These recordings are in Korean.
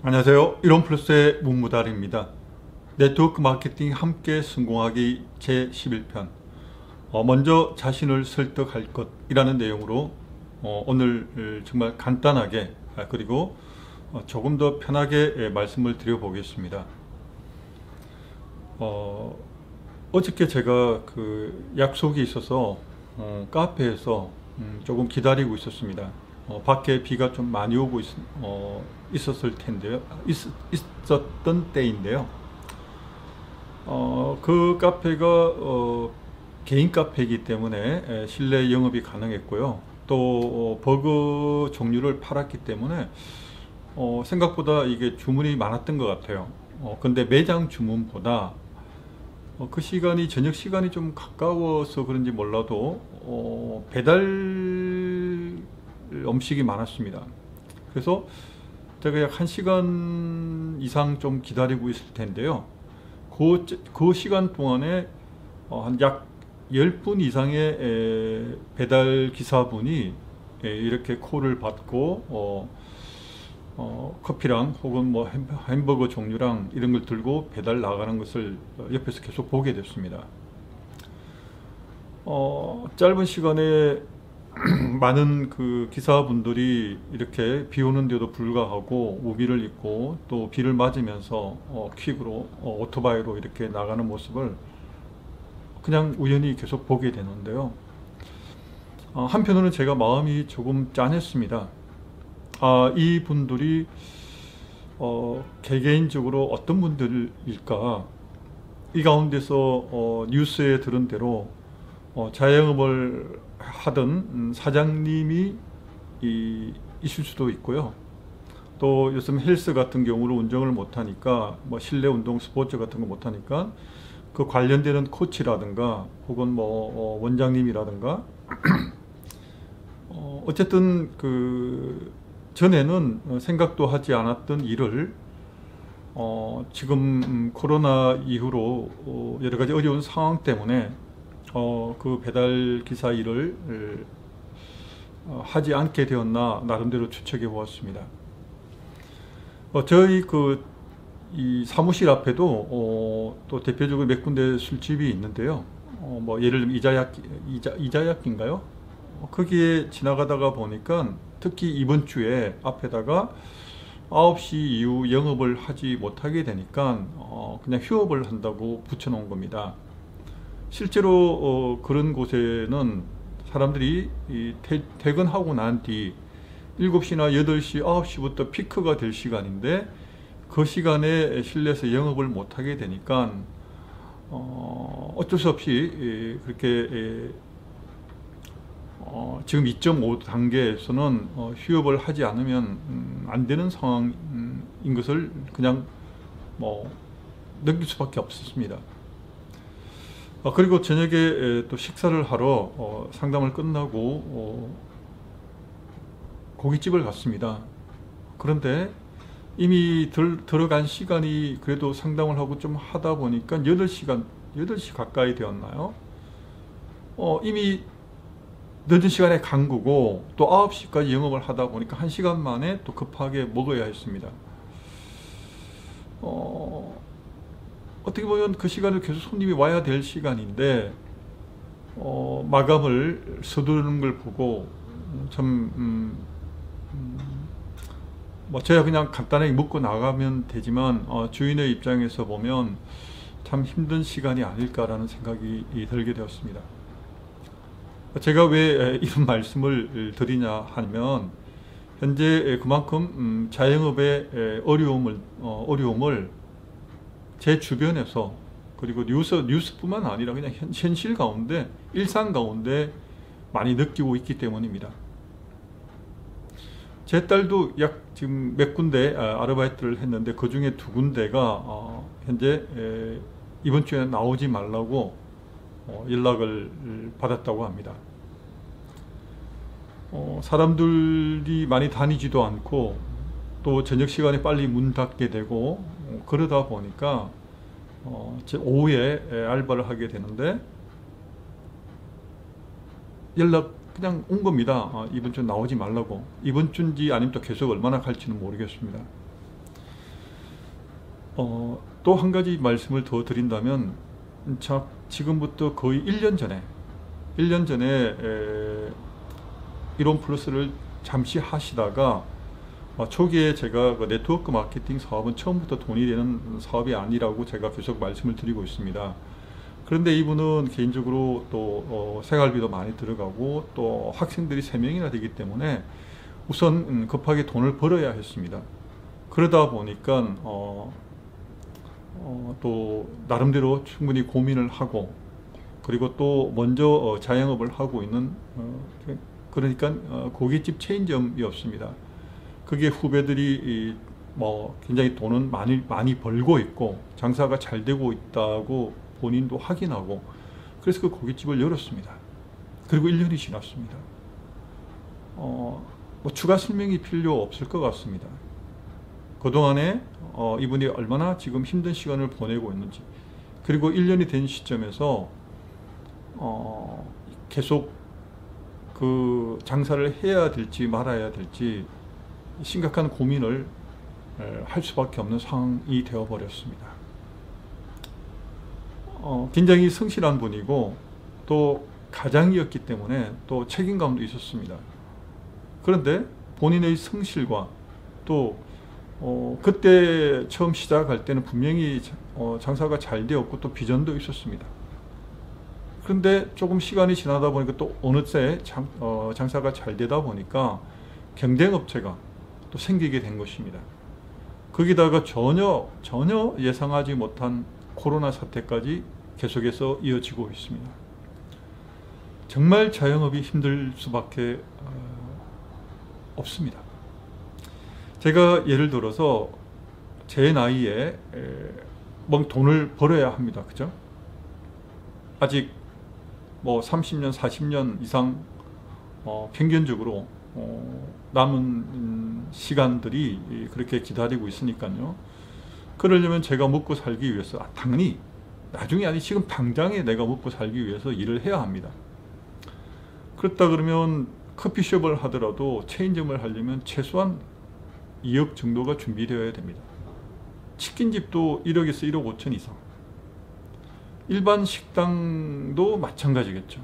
안녕하세요. 이론플러스의 문무달입니다. 네트워크 마케팅 함께 성공하기 제11편 먼저 자신을 설득할 것이라는 내용으로 오늘 정말 간단하게 그리고 조금 더 편하게 말씀을 드려보겠습니다. 어저께 제가 그 약속이 있어서 카페에서 조금 기다리고 있었습니다. 밖에 비가 좀 많이 오고 있었을 텐데요. 있었던 때인데요. 그 카페가 개인 카페이기 때문에 실내 영업이 가능했고요. 또 버거 종류를 팔았기 때문에 생각보다 이게 주문이 많았던 것 같아요. 근데 매장 주문보다 그 시간이 저녁 시간이 좀 가까워서 그런지 몰라도 배달 음식이 많았습니다. 그래서 제가 약 1시간 이상 좀 기다리고 있을 텐데요. 그 시간 동안에 한 약 10분 이상의 배달 기사분이 이렇게 콜을 받고 커피랑 혹은 뭐 햄버거 종류랑 이런 걸 들고 배달 나가는 것을 옆에서 계속 보게 됐습니다. 짧은 시간에 많은 그 기사분들이 이렇게 비 오는데도 불구하고 우비를 입고 또 비를 맞으면서 퀵으로 오토바이로 이렇게 나가는 모습을 그냥 우연히 계속 보게 되는데요. 한편으로는 제가 마음이 조금 짠했습니다. 이 분들이 개개인적으로 어떤 분들일까? 이 가운데서 뉴스에 들은 대로 자영업을 하던 사장님이 있을 수도 있고요. 또 요즘 헬스 같은 경우로 운동을 못하니까 뭐 실내 운동 스포츠 같은 거 못하니까 그 관련되는 코치라든가 혹은 뭐 원장님이라든가 어쨌든 그 전에는 생각도 하지 않았던 일을 지금 코로나 이후로 여러 가지 어려운 상황 때문에 그 배달 기사 일을 하지 않게 되었나 나름대로 추측해 보았습니다. 저희 이 사무실 앞에도 또 대표적으로 몇 군데 술집이 있는데요. 뭐 예를 들면 이자약인가요? 거기에 지나가다가 보니까 특히 이번 주에 앞에다가 9시 이후 영업을 하지 못하게 되니까 그냥 휴업을 한다고 붙여놓은 겁니다. 실제로 그런 곳에는 사람들이 퇴근하고 난 뒤 7시나 8시, 9시부터 피크가 될 시간인데 그 시간에 실내에서 영업을 못하게 되니까 어쩔 수 없이 그렇게 지금 2.5 단계에서는 휴업을 하지 않으면 안 되는 상황인 것을 그냥 뭐 느낄 수밖에 없었습니다. 그리고 저녁에 또 식사를 하러 상담을 끝나고 고깃집을 갔습니다. 그런데 이미 들어간 시간이 그래도 상담을 하고 좀 하다 보니까 8시 가까이 되었나요? 이미 늦은 시간에 간 거고 또 9시까지 영업을 하다 보니까 1시간 만에 또 급하게 먹어야 했습니다. 어떻게 보면 그 시간을 계속 손님이 와야 될 시간인데 마감을 서두르는 걸 보고 참 뭐 제가 그냥 간단하게 먹고 나가면 되지만 주인의 입장에서 보면 참 힘든 시간이 아닐까라는 생각이 들게 되었습니다. 제가 왜 이런 말씀을 드리냐 하면 현재 그만큼 자영업의 어려움을 제 주변에서 그리고 뉴스뿐만 아니라 그냥 현실 가운데 일상 가운데 많이 느끼고 있기 때문입니다. 제 딸도 약 지금 몇 군데 아르바이트를 했는데 그 중에 2군데가 현재 이번 주에 나오지 말라고 연락을 받았다고 합니다. 사람들이 많이 다니지도 않고 또 저녁 시간에 빨리 문 닫게 되고 그러다 보니까 오후에 알바를 하게 되는데 연락 그냥 온 겁니다. 이번 주 나오지 말라고. 이번 주인지 아니면 또 계속 얼마나 갈지는 모르겠습니다. 또 한 가지 말씀을 더 드린다면, 지금부터 거의 1년 전에 이론 플러스를 잠시 하시다가, 초기에 제가 그 네트워크 마케팅 사업은 처음부터 돈이 되는 사업이 아니라고 제가 계속 말씀을 드리고 있습니다. 그런데 이분은 개인적으로 또 생활비도 많이 들어가고 또 학생들이 3명이나 되기 때문에 우선 급하게 돈을 벌어야 했습니다. 그러다 보니까 또 나름대로 충분히 고민을 하고, 그리고 또 먼저 자영업을 하고 있는 그러니까 고깃집 체인점이었습니다. 그게 후배들이 굉장히 돈은 많이 벌고 있고 장사가 잘 되고 있다고 본인도 확인하고, 그래서 그 고깃집을 열었습니다. 그리고 1년이 지났습니다. 뭐 추가 설명이 필요 없을 것 같습니다. 그동안에 이분이 얼마나 지금 힘든 시간을 보내고 있는지, 그리고 1년이 된 시점에서 계속 그 장사를 해야 될지 말아야 될지 심각한 고민을 할 수밖에 없는 상황이 되어버렸습니다. 굉장히 성실한 분이고 또 가장이었기 때문에 또 책임감도 있었습니다. 그런데 본인의 성실과 또 그때 처음 시작할 때는 분명히 장사가 잘 되었고 또 비전도 있었습니다. 그런데 조금 시간이 지나다 보니까 또 어느새 장사가 잘 되다 보니까 경쟁업체가 또 생기게 된 것입니다. 거기다가 전혀 예상하지 못한 코로나 사태까지 계속해서 이어지고 있습니다. 정말 자영업이 힘들 수밖에 없습니다. 제가 예를 들어서 제 나이에 뭐 돈을 벌어야 합니다. 그죠? 아직 뭐 30년, 40년 이상 평균적으로 남은 시간들이 그렇게 기다리고 있으니까요. 그러려면 제가 먹고 살기 위해서 당연히 나중에 아니 지금 당장에 내가 먹고 살기 위해서 일을 해야 합니다. 그렇다 그러면 커피숍을 하더라도 체인점을 하려면 최소한 2억 정도가 준비되어야 됩니다. 치킨집도 1억에서 1억 5천 이상. 일반 식당도 마찬가지겠죠.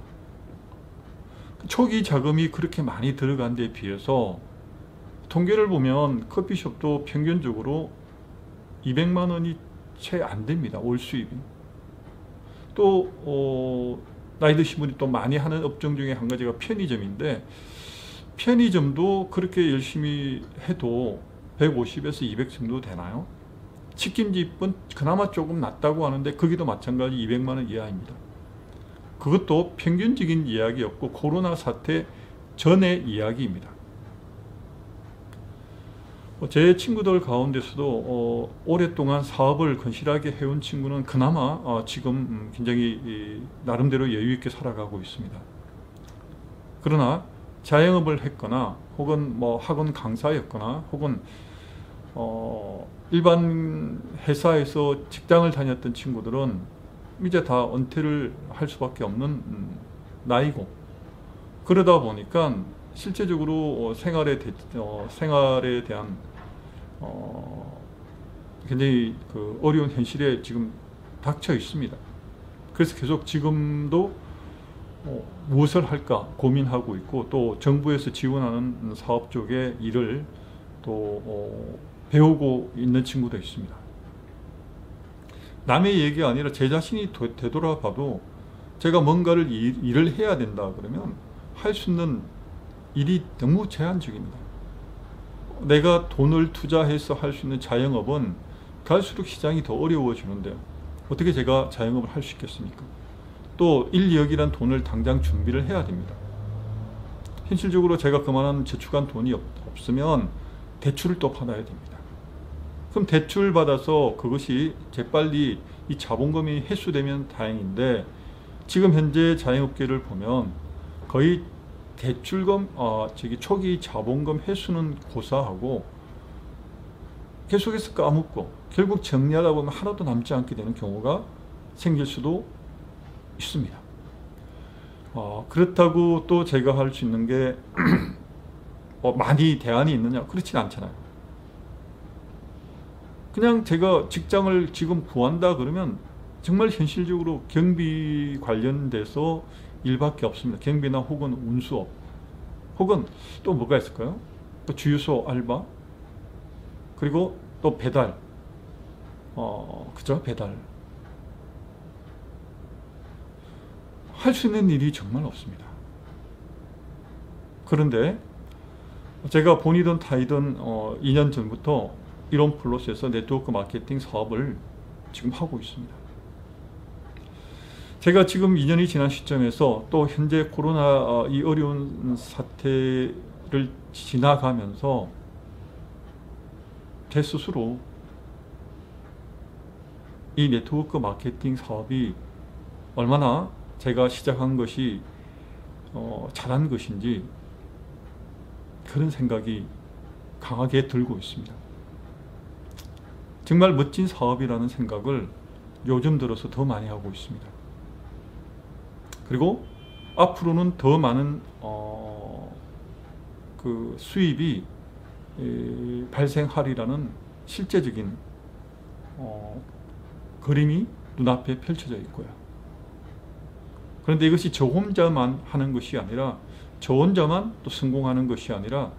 초기 자금이 그렇게 많이 들어간 데 비해서 통계를 보면 커피숍도 평균적으로 200만 원이 채 안 됩니다. 올 수입이. 또 나이 드신 분이 또 많이 하는 업종 중에 한 가지가 편의점인데, 편의점도 그렇게 열심히 해도 150에서 200 정도 되나요? 치킨집은 그나마 조금 낫다고 하는데 거기도 마찬가지 200만 원 이하입니다. 그것도 평균적인 이야기였고 코로나 사태 전의 이야기입니다. 제 친구들 가운데서도 오랫동안 사업을 건실하게 해온 친구는 그나마 지금 굉장히 나름대로 여유 있게 살아가고 있습니다. 그러나 자영업을 했거나 혹은 뭐 학원 강사였거나 혹은 일반 회사에서 직장을 다녔던 친구들은 이제 다 은퇴를 할 수밖에 없는 나이고, 그러다 보니까 실제적으로 생활에 대한 굉장히 그 어려운 현실에 지금 닥쳐 있습니다. 그래서 계속 지금도 무엇을 할까 고민하고 있고, 또 정부에서 지원하는 사업 쪽의 일을 또 배우고 있는 친구도 있습니다. 남의 얘기가 아니라 제 자신이 되돌아봐도 제가 뭔가를 일을 해야 된다 그러면 할 수 있는 일이 너무 제한적입니다. 내가 돈을 투자해서 할 수 있는 자영업은 갈수록 시장이 더 어려워지는데 어떻게 제가 자영업을 할 수 있겠습니까? 또 1, 2억이란 돈을 당장 준비를 해야 됩니다. 현실적으로 제가 그만한 저축한 돈이 없으면 대출을 또 받아야 됩니다. 그럼 대출 받아서 그것이 재빨리 이 자본금이 회수되면 다행인데, 지금 현재 자영업계를 보면 거의 대출금, 초기 자본금 회수는 고사하고 계속해서 까먹고 결국 정리하다 보면 하나도 남지 않게 되는 경우가 생길 수도 있습니다. 그렇다고 또 제가 할 수 있는 게 많이 대안이 있느냐? 그렇진 않잖아요. 그냥 제가 직장을 지금 구한다 그러면 정말 현실적으로 경비 관련돼서 일밖에 없습니다. 경비나 혹은 운수업, 혹은 또 뭐가 있을까요? 또 주유소 알바, 그리고 또 배달, 그죠? 배달. 할 수 있는 일이 정말 없습니다. 그런데 제가 본이든 타이든 2년 전부터 이론 플러스에서 네트워크 마케팅 사업을 지금 하고 있습니다. 제가 지금 2년이 지난 시점에서 또 현재 코로나 이 어려운 사태를 지나가면서 제 스스로 이 네트워크 마케팅 사업이 얼마나 제가 시작한 것이 잘한 것인지 그런 생각이 강하게 들고 있습니다. 정말 멋진 사업이라는 생각을 요즘 들어서 더 많이 하고 있습니다. 그리고 앞으로는 더 많은 그 수입이 발생하리라는 실제적인 그림이 눈앞에 펼쳐져 있고요. 그런데 이것이 저 혼자만 하는 것이 아니라, 저 혼자만 또 성공하는 것이 아니라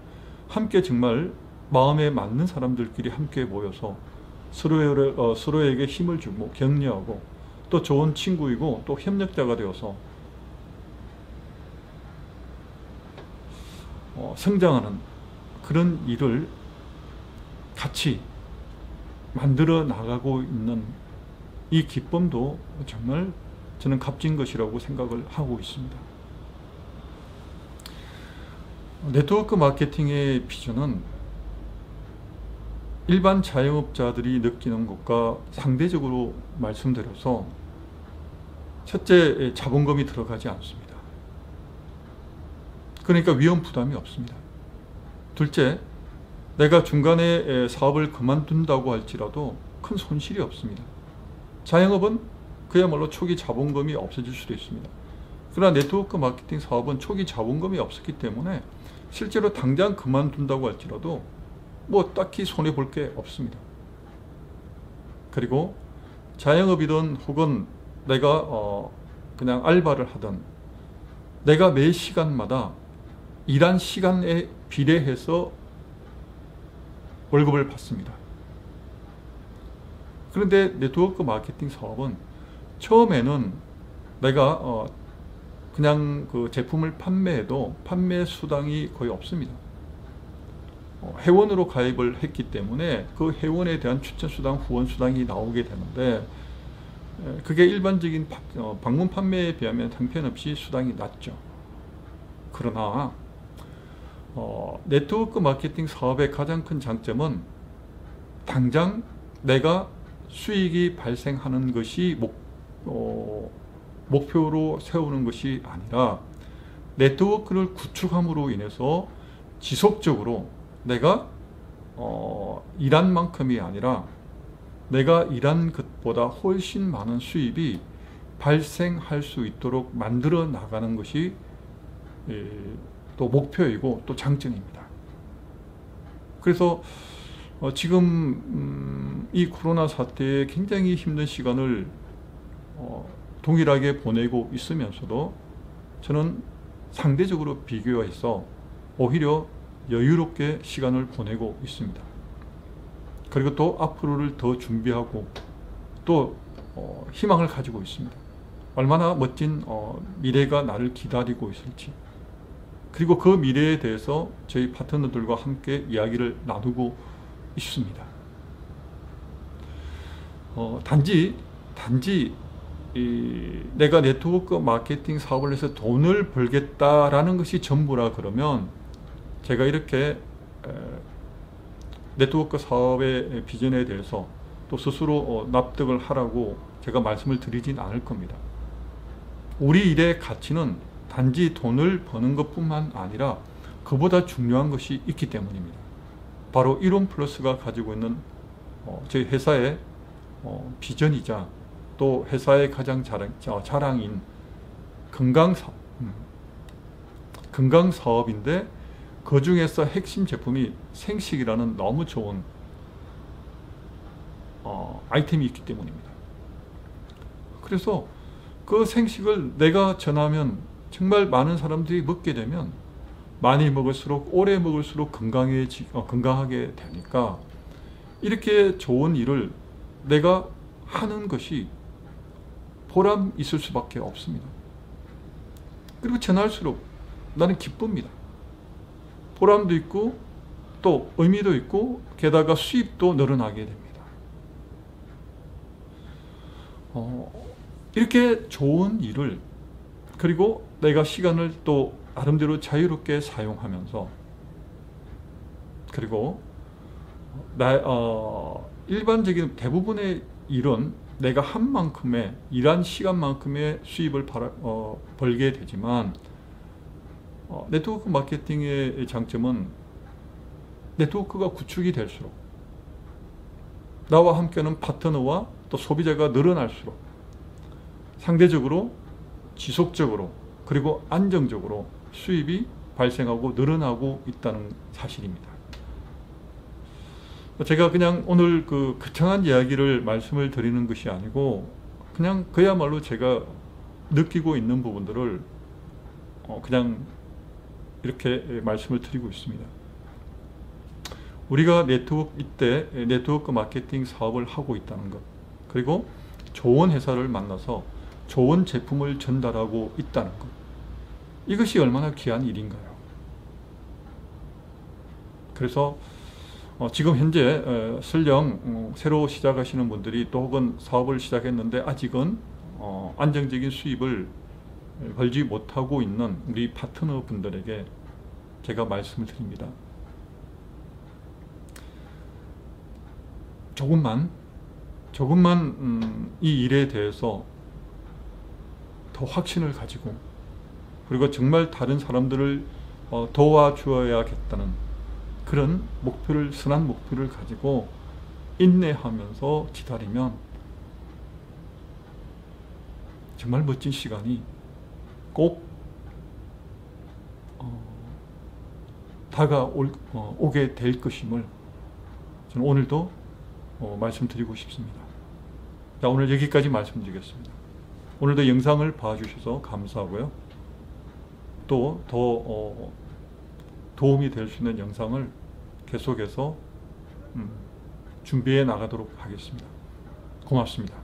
함께 정말 마음에 맞는 사람들끼리 함께 모여서 서로에게 힘을 주고 격려하고 또 좋은 친구이고 또 협력자가 되어서 성장하는 그런 일을 같이 만들어 나가고 있는 이 기쁨도 정말 저는 값진 것이라고 생각을 하고 있습니다. 네트워크 마케팅의 비전은 일반 자영업자들이 느끼는 것과 상대적으로 말씀드려서, 첫째, 자본금이 들어가지 않습니다. 그러니까 위험 부담이 없습니다. 둘째, 내가 중간에 사업을 그만둔다고 할지라도 큰 손실이 없습니다. 자영업은 그야말로 초기 자본금이 없어질 수도 있습니다. 그러나 네트워크 마케팅 사업은 초기 자본금이 없었기 때문에 실제로 당장 그만둔다고 할지라도 뭐 딱히 손해볼 게 없습니다. 그리고 자영업이든 혹은 내가 그냥 알바를 하든 내가 매 시간마다 일한 시간에 비례해서 월급을 받습니다. 그런데 네트워크 마케팅 사업은 처음에는 내가 그냥 그 제품을 판매해도 판매 수당이 거의 없습니다. 회원으로 가입을 했기 때문에 그 회원에 대한 추천수당, 후원수당이 나오게 되는데, 그게 일반적인 방문 판매에 비하면 형편없이 수당이 낮죠. 그러나 네트워크 마케팅 사업의 가장 큰 장점은 당장 내가 수익이 발생하는 것이 목표로 세우는 것이 아니라, 네트워크를 구축함으로 인해서 지속적으로 내가 일한 만큼이 아니라 내가 일한 것보다 훨씬 많은 수입이 발생할 수 있도록 만들어 나가는 것이 또 목표이고 또 장점입니다. 그래서 지금 이 코로나 사태에 굉장히 힘든 시간을 동일하게 보내고 있으면서도 저는 상대적으로 비교해서 오히려 여유롭게 시간을 보내고 있습니다. 그리고 또 앞으로를 더 준비하고 또 희망을 가지고 있습니다. 얼마나 멋진 미래가 나를 기다리고 있을지, 그리고 그 미래에 대해서 저희 파트너들과 함께 이야기를 나누고 있습니다. 단지 내가 네트워크 마케팅 사업을 해서 돈을 벌겠다라는 것이 전부라 그러면 제가 이렇게 네트워크 사업의 비전에 대해서 또 스스로 납득을 하라고 제가 말씀을 드리진 않을 겁니다. 우리 일의 가치는 단지 돈을 버는 것뿐만 아니라 그보다 중요한 것이 있기 때문입니다. 바로 이론 플러스가 가지고 있는 저희 회사의 비전이자 또 회사의 가장 자랑인 건강사업인데, 그 중에서 핵심 제품이 생식이라는 너무 좋은 아이템이 있기 때문입니다. 그래서 그 생식을 내가 전하면 정말 많은 사람들이 먹게 되면 많이 먹을수록 오래 먹을수록 건강하게 되니까 이렇게 좋은 일을 내가 하는 것이 보람 있을 수밖에 없습니다. 그리고 전할수록 나는 기쁩니다. 보람도 있고 또 의미도 있고 게다가 수입도 늘어나게 됩니다. 이렇게 좋은 일을 그리고 내가 시간을 또 나름대로 자유롭게 사용하면서 그리고 일반적인 대부분의 일은 내가 한 만큼의 일한 시간만큼의 수입을 벌게 되지만 네트워크 마케팅의 장점은 네트워크가 구축이 될수록 나와 함께하는 파트너와 또 소비자가 늘어날수록 상대적으로 지속적으로 그리고 안정적으로 수입이 발생하고 늘어나고 있다는 사실입니다. 제가 그냥 오늘 그 거창한 이야기를 말씀을 드리는 것이 아니고 그냥 그야말로 제가 느끼고 있는 부분들을 그냥 이렇게 말씀을 드리고 있습니다. 우리가 네트워크 마케팅 사업을 하고 있다는 것, 그리고 좋은 회사를 만나서 좋은 제품을 전달하고 있다는 것, 이것이 얼마나 귀한 일인가요? 그래서 지금 현재 설령 새로 시작하시는 분들이 또 혹은 사업을 시작했는데 아직은 안정적인 수입을 벌지 못하고 있는 우리 파트너 분들에게 제가 말씀을 드립니다. 조금만 이 일에 대해서 더 확신을 가지고 그리고 정말 다른 사람들을 도와주어야겠다는 그런 목표를, 선한 목표를 가지고 인내하면서 기다리면 정말 멋진 시간이 꼭 다가오게 될 것임을 저는 오늘도 말씀드리고 싶습니다. 자, 오늘 여기까지 말씀드리겠습니다. 오늘도 영상을 봐주셔서 감사하고요. 또 더 도움이 될 수 있는 영상을 계속해서 준비해 나가도록 하겠습니다. 고맙습니다.